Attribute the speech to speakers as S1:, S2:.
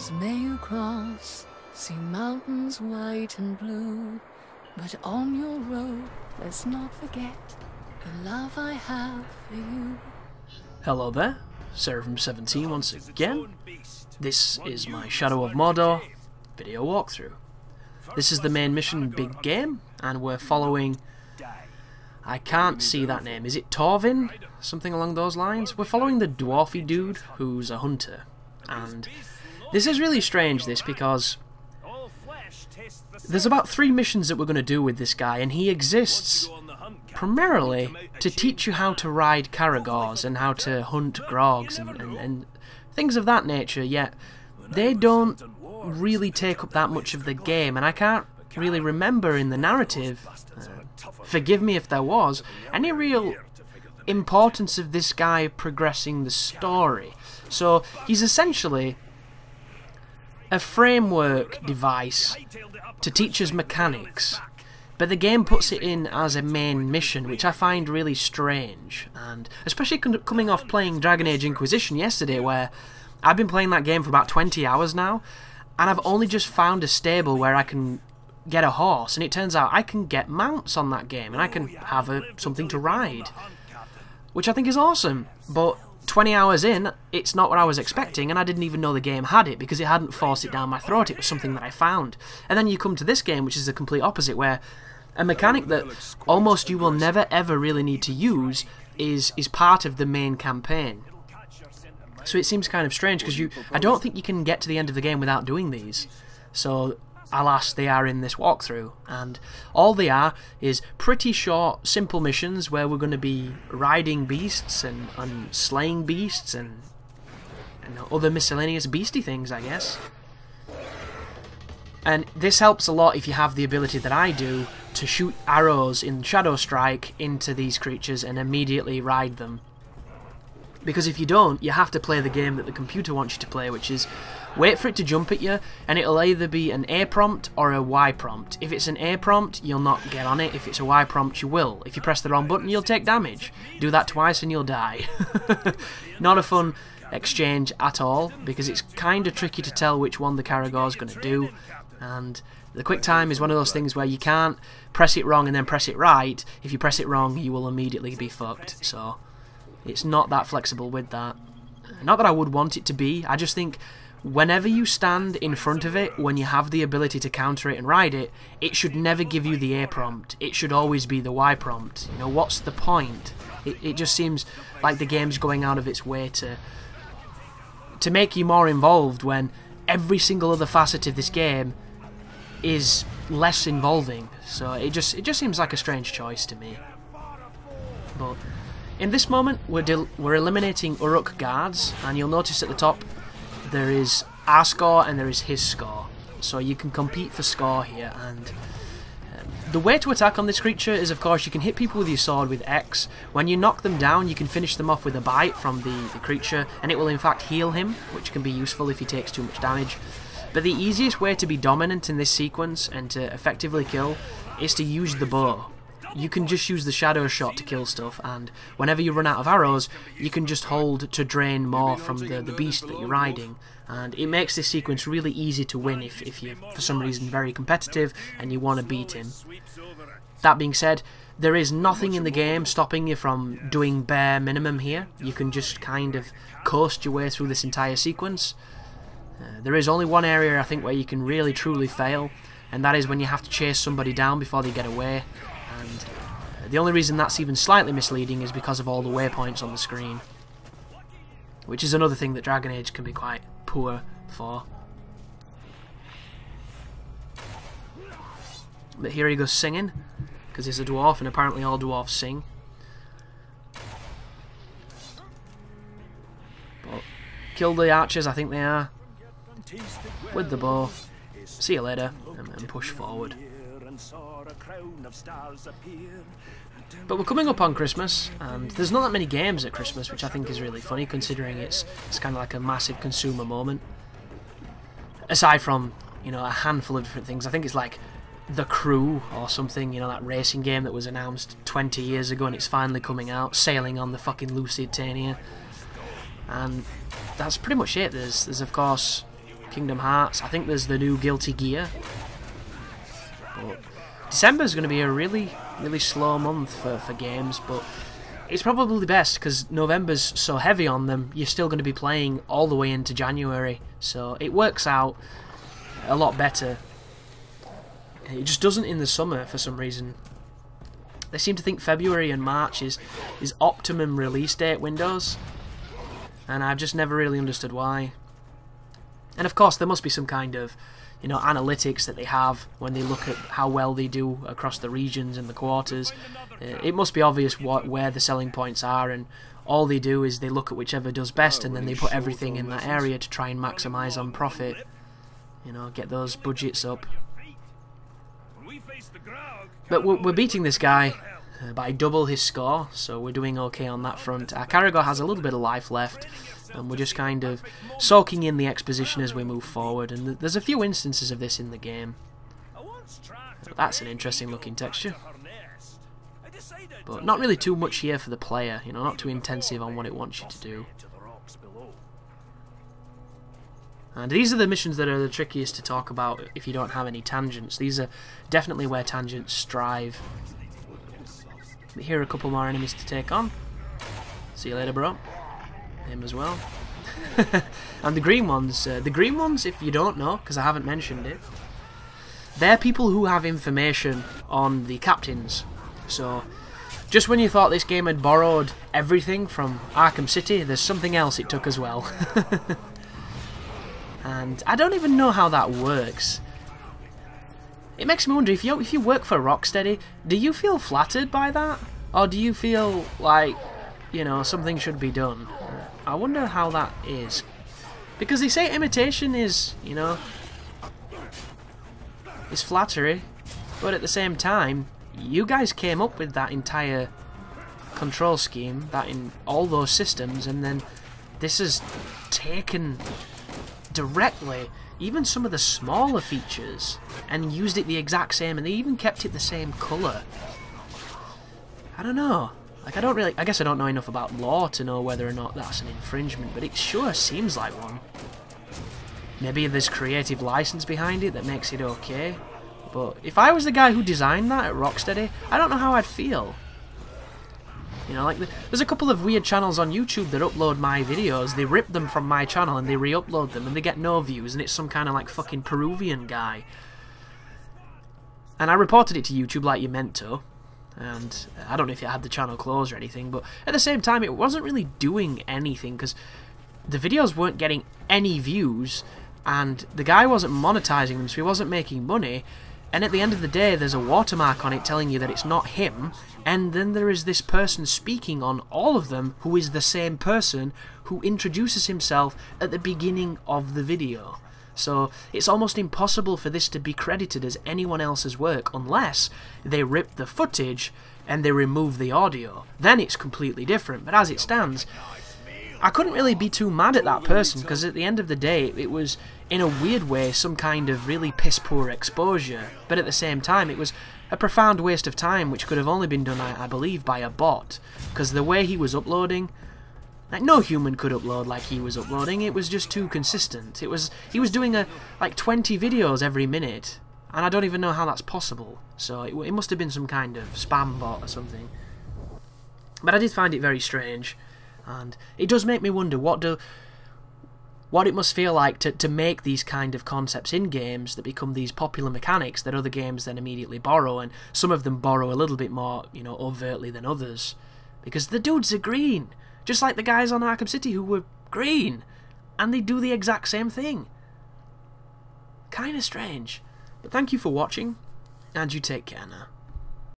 S1: Rivers may you cross, see mountains white and blue, but on your road, let's not forget the love I have for you.
S2: Hello there, Seraphim17 once again. This is my Shadow of Mordor video walkthrough. This is the main mission big game, and we're following... I can't see that name. Is it Torvin? Something along those lines? We're following the dwarfy dude who's a hunter. And this is really strange, because there's about 3 missions that we're going to do with this guy, and he exists primarily to teach you how to ride caragors and how to hunt grogs and things of that nature, yet they don't really take up that much of the game, and I can't really remember in the narrative, forgive me if there was, any real importance of this guy progressing the story. So he's essentially a framework device to teach us mechanics, but the game puts it in as a main mission, which I find really strange, and especially coming off playing Dragon Age Inquisition yesterday, where I've been playing that game for about 20 hours now, and I've only just found a stable where I can get a horse, and it turns out I can get mounts on that game, and I can have something to ride, which I think is awesome. But 20 hours in, it's not what I was expecting, and I didn't even know the game had it, because it hadn't forced it down my throat. It was something that I found. And then you come to this game, which is the complete opposite, where a mechanic that almost you will never ever really need to use is part of the main campaign. So it seems kind of strange, because I don't think you can get to the end of the game without doing these. So alas, they are in this walkthrough, and all they are is pretty short, simple missions where we're going to be riding beasts and slaying beasts and other miscellaneous beastie things, I guess. And this helps a lot if you have the ability that I do to shoot arrows in Shadow Strike into these creatures and immediately ride them. Because if you don't, you have to play the game that the computer wants you to play, which is wait for it to jump at you, and it'll either be an A prompt or a Y prompt. If it's an A prompt, you'll not get on it. If it's a Y prompt, you will. If you press the wrong button, you'll take damage. Do that twice and you'll die. Not a fun exchange at all, because it's kind of tricky to tell which one the caragor's going to do, and the quick time is one of those things where you can't press it wrong and then press it right. If you press it wrong, you will immediately be fucked, so it's not that flexible with that. Not that I would want it to be, I just think whenever you stand in front of it, when you have the ability to counter it and ride it, it should never give you the A prompt. It should always be the Y prompt. You know, what's the point? It just seems like the game's going out of its way to make you more involved when every single other facet of this game is less involving. So it just seems like a strange choice to me. But in this moment, we're eliminating Uruk guards, and you'll notice at the top there is our score and there is his score. So you can compete for score here, and the way to attack on this creature is, of course, you can hit people with your sword with X. When you knock them down, you can finish them off with a bite from the creature, and it will in fact heal him, which can be useful if he takes too much damage. But the easiest way to be dominant in this sequence and to effectively kill is to use the bow. You can just use the shadow shot to kill stuff, and whenever you run out of arrows, you can just hold to drain more from the beast that you're riding, and it makes this sequence really easy to win if you're for some reason very competitive and you want to beat him. That being said, there is nothing in the game stopping you from doing bare minimum here. You can just kind of coast your way through this entire sequence. There is only one area, I think, where you can really truly fail, and that is when you have to chase somebody down before they get away. And the only reason that's even slightly misleading is because of all the waypoints on the screen, which is another thing that Dragon Age can be quite poor for. But here he goes singing, because he's a dwarf, and apparently all dwarfs sing. But kill the archers, I think they are, with the bow. See you later, and push forward. But we're coming up on Christmas, and there's not that many games at Christmas, which I think is really funny, considering it's kind of like a massive consumer moment. Aside from, you know, a handful of different things. I think it's like The Crew or something, you know, that racing game that was announced 20 years ago and it's finally coming out, sailing on the fucking Lusitania. And that's pretty much it. There's of course Kingdom Hearts. I think there's the new Guilty Gear. But December's going to be a really slow month for games, but it's probably best because November's so heavy on them. You're still going to be playing all the way into January, so it works out a lot better. It just doesn't in the summer for some reason. They seem to think February and March is optimum release date windows, and I've just never really understood why. And of course there must be some kind of, you know, analytics that they have when they look at how well they do across the regions and the quarters. It must be obvious where the selling points are, and all they do is they look at whichever does best and then they put everything in that area to try and maximise on profit. You know, get those budgets up. But we're beating this guy by double his score, so we're doing okay on that front. Our Caragor has a little bit of life left, and we're just kind of soaking in the exposition as we move forward, and there's a few instances of this in the game. That's an interesting looking texture, but not really too much here for the player, you know, not too intensive on what it wants you to do. And these are the missions that are the trickiest to talk about if you don't have any tangents. These are definitely where tangents strive. But here are a couple more enemies to take on. See you later, bro. Him as well. And the green ones, if you don't know, because I haven't mentioned it, they're people who have information on the captains. So, just when you thought this game had borrowed everything from Arkham City, there's something else it took as well. And I don't even know how that works. It makes me wonder, if you work for Rocksteady, do you feel flattered by that? Or do you feel like, you know, something should be done? I wonder how that is. Because they say imitation is, you know, is flattery, but at the same time, you guys came up with that entire control scheme, that in all those systems, and then this is taken directly even some of the smaller features and used it the exact same, and they even kept it the same colour. I don't know. Like, I guess I don't know enough about law to know whether or not that's an infringement, but it sure seems like one. Maybe there's creative license behind it that makes it okay, but if I was the guy who designed that at Rocksteady, I don't know how I'd feel. You know, like, there's a couple of weird channels on YouTube that upload my videos, they rip them from my channel and they re-upload them and they get no views, and it's some kind of like fucking Peruvian guy. And I reported it to YouTube like you meant to, and I don't know if it had the channel closed or anything, but at the same time it wasn't really doing anything because the videos weren't getting any views and the guy wasn't monetizing them, so he wasn't making money. And at the end of the day, there's a watermark on it telling you that it's not him, and then there is this person speaking on all of them who is the same person who introduces himself at the beginning of the video. So it's almost impossible for this to be credited as anyone else's work unless they rip the footage and they remove the audio. Then it's completely different, but as it stands, I couldn't really be too mad at that person, because at the end of the day it was, in a weird way, some kind of really piss-poor exposure, but at the same time it was a profound waste of time which could have only been done, I believe, by a bot, because the way he was uploading, like, no human could upload like he was uploading. It was just too consistent. He was doing like 20 videos every minute, and I don't even know how that's possible, so it must have been some kind of spam bot or something. But I did find it very strange. And it does make me wonder what it must feel like to make these kind of concepts in games that become these popular mechanics that other games then immediately borrow, and some of them borrow a little bit more, you know, overtly than others. Because the dudes are green, just like the guys on Arkham City who were green, and they do the exact same thing. Kinda strange. But thank you for watching, and you take care now.